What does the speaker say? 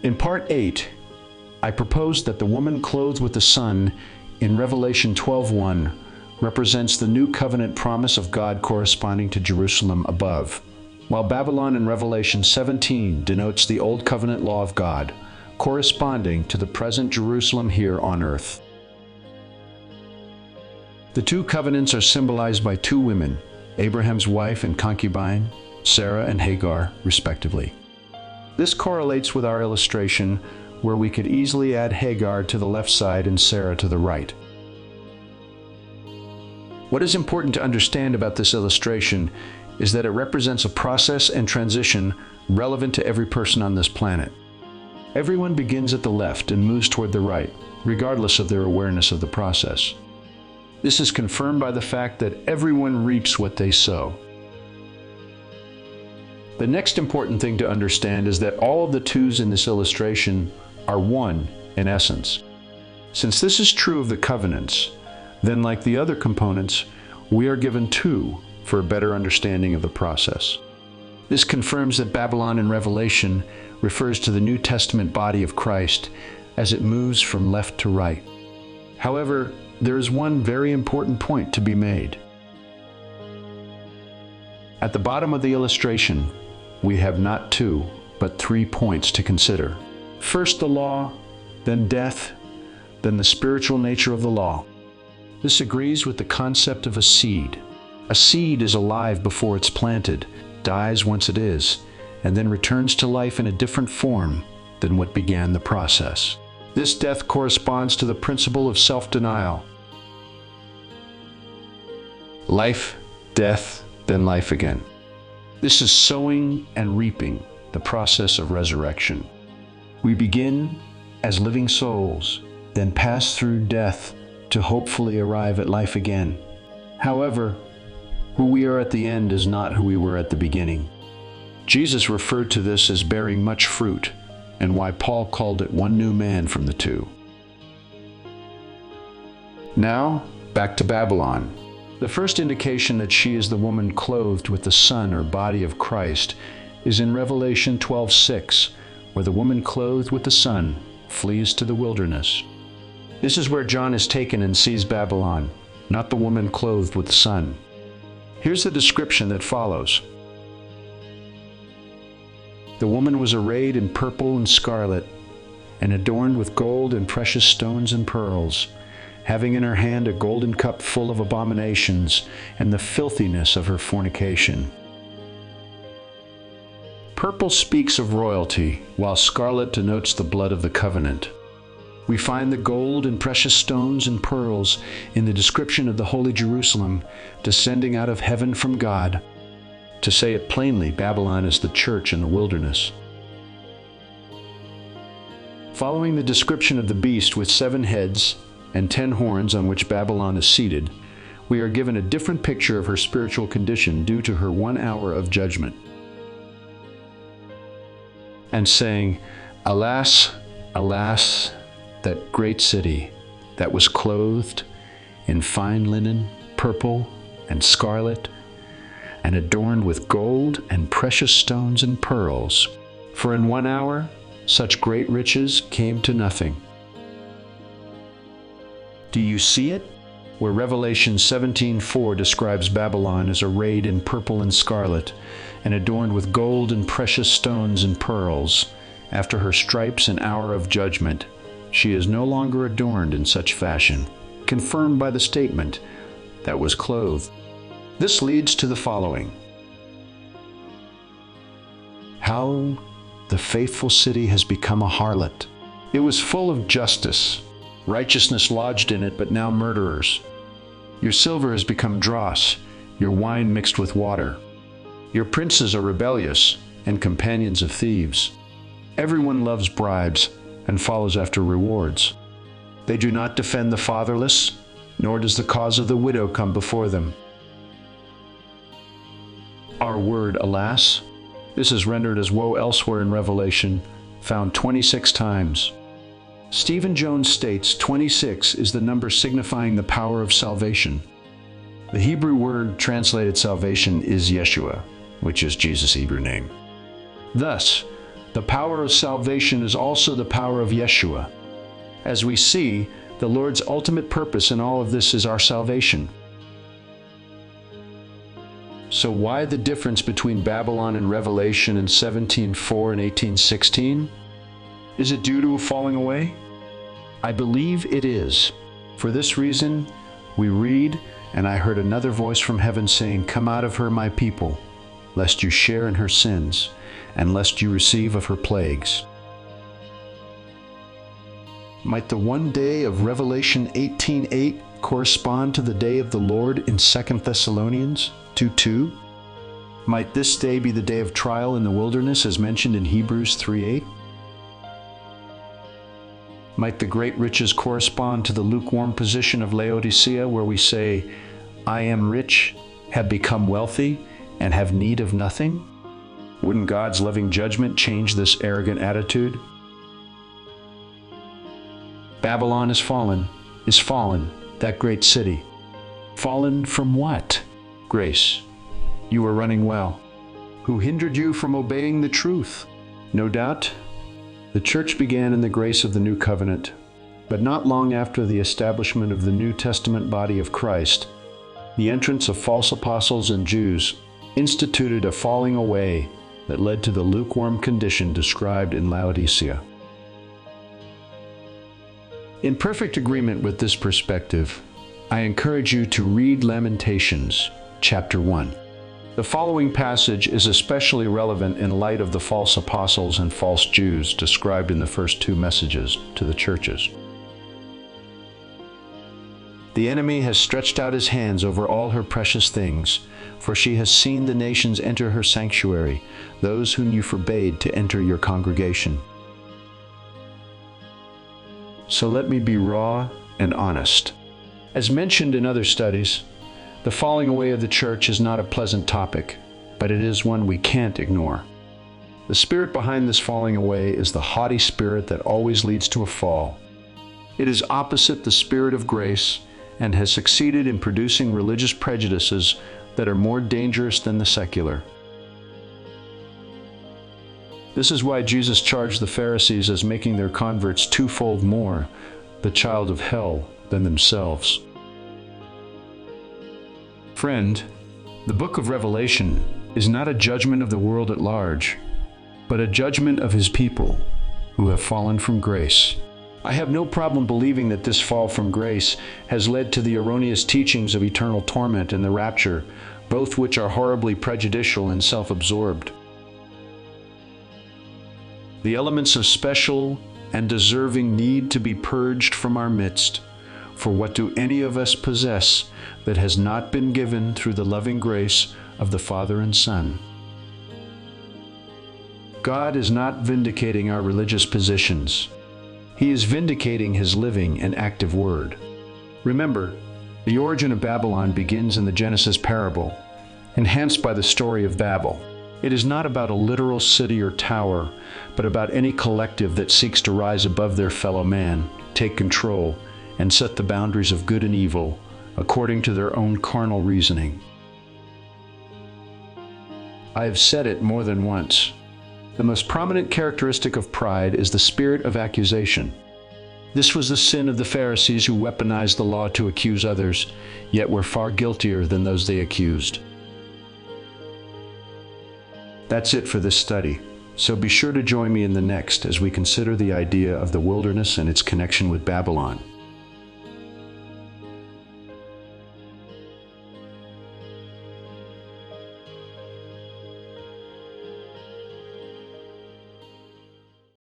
In part 8, I proposed that the woman clothed with the sun in Revelation 12:1 represents the new covenant promise of God corresponding to Jerusalem above, while Babylon in Revelation 17 denotes the old covenant law of God, corresponding to the present Jerusalem here on earth. The two covenants are symbolized by two women, Abraham's wife and concubine, Sarah and Hagar, respectively. This correlates with our illustration, where we could easily add Hagar to the left side and Sarah to the right. What is important to understand about this illustration is that it represents a process and transition relevant to every person on this planet. Everyone begins at the left and moves toward the right, regardless of their awareness of the process. This is confirmed by the fact that everyone reaps what they sow. The next important thing to understand is that all of the twos in this illustration are one in essence. Since this is true of the covenants, then like the other components, we are given two for a better understanding of the process. This confirms that Babylon in Revelation refers to the New Testament body of Christ as it moves from left to right. However, there is one very important point to be made. At the bottom of the illustration, we have not two, but 3 points to consider. First the law, then death, then the spiritual nature of the law. This agrees with the concept of a seed. A seed is alive before it's planted, dies once it is, and then returns to life in a different form than what began the process. This death corresponds to the principle of self-denial. Life, death, then life again. This is sowing and reaping, the process of resurrection. We begin as living souls, then pass through death to hopefully arrive at life again. However, who we are at the end is not who we were at the beginning. Jesus referred to this as bearing much fruit, and why Paul called it one new man from the two. Now, back to Babylon. The first indication that she is the woman clothed with the sun or body of Christ is in Revelation 12:6, where the woman clothed with the sun flees to the wilderness. This is where John is taken and sees Babylon, not the woman clothed with the sun. Here's the description that follows. The woman was arrayed in purple and scarlet, and adorned with gold and precious stones and pearls, having in her hand a golden cup full of abominations and the filthiness of her fornication. Purple speaks of royalty, while scarlet denotes the blood of the covenant. We find the gold and precious stones and pearls in the description of the holy Jerusalem descending out of heaven from God. To say it plainly, Babylon is the church in the wilderness. Following the description of the beast with 7 heads and 10 horns on which Babylon is seated, we are given a different picture of her spiritual condition due to her 1 hour of judgment. And saying, "Alas, alas, that great city that was clothed in fine linen, purple and scarlet, and adorned with gold and precious stones and pearls. For in 1 hour such great riches came to nothing." Do you see it? Where Revelation 17:4 describes Babylon as arrayed in purple and scarlet, and adorned with gold and precious stones and pearls, after her stripes and hour of judgment, she is no longer adorned in such fashion, confirmed by the statement, "that was clothed." This leads to the following. How the faithful city has become a harlot. It was full of justice, righteousness lodged in it, but now murderers. Your silver has become dross, your wine mixed with water. Your princes are rebellious and companions of thieves. Everyone loves bribes and follows after rewards. They do not defend the fatherless, nor does the cause of the widow come before them. Our word, alas, this is rendered as woe elsewhere in Revelation, found 26 times. Stephen Jones states 26 is the number signifying the power of salvation. The Hebrew word translated salvation is Yeshua, which is Jesus' Hebrew name. Thus, The power of salvation is also the power of Yeshua. As we see, the Lord's ultimate purpose in all of this is our salvation. So why the difference between Babylon and Revelation in 17:4 and 18:16? Is it due to a falling away? I believe it is. For this reason, we read, "And I heard another voice from heaven saying, 'Come out of her, my people, lest you share in her sins, and lest you receive of her plagues.'" Might the one day of Revelation 18:8 correspond to the day of the Lord in 2 Thessalonians 2:2? Might this day be the day of trial in the wilderness as mentioned in Hebrews 3:8? Might the great riches correspond to the lukewarm position of Laodicea where we say, "I am rich, have become wealthy, and have need of nothing"? Wouldn't God's loving judgment change this arrogant attitude? Babylon is fallen, that great city. Fallen from what? Grace. You were running well. Who hindered you from obeying the truth? No doubt, the church began in the grace of the new covenant, but not long after the establishment of the New Testament body of Christ, the entrance of false apostles and Jews instituted a falling away that led to the lukewarm condition described in Laodicea. In perfect agreement with this perspective, I encourage you to read Lamentations, chapter 1. The following passage is especially relevant in light of the false apostles and false Jews described in the first two messages to the churches. The enemy has stretched out his hands over all her precious things, for she has seen the nations enter her sanctuary, those whom you forbade to enter your congregation. So let me be raw and honest. As mentioned in other studies, the falling away of the church is not a pleasant topic, but it is one we can't ignore. The spirit behind this falling away is the haughty spirit that always leads to a fall. It is opposite the spirit of grace and has succeeded in producing religious prejudices that are more dangerous than the secular. This is why Jesus charged the Pharisees as making their converts twofold more the child of hell than themselves. Friend, the book of Revelation is not a judgment of the world at large, but a judgment of his people who have fallen from grace. I have no problem believing that this fall from grace has led to the erroneous teachings of eternal torment and the rapture, both which are horribly prejudicial and self-absorbed. The elements of special and deserving need to be purged from our midst, for what do any of us possess that has not been given through the loving grace of the Father and Son? God is not vindicating our religious positions. He is vindicating his living and active word. Remember, the origin of Babylon begins in the Genesis parable, enhanced by the story of Babel. It is not about a literal city or tower, but about any collective that seeks to rise above their fellow man, take control, and set the boundaries of good and evil according to their own carnal reasoning. I have said it more than once. The most prominent characteristic of pride is the spirit of accusation. This was the sin of the Pharisees who weaponized the law to accuse others, yet were far guiltier than those they accused. That's it for this study, so be sure to join me in the next as we consider the idea of the wilderness and its connection with Babylon.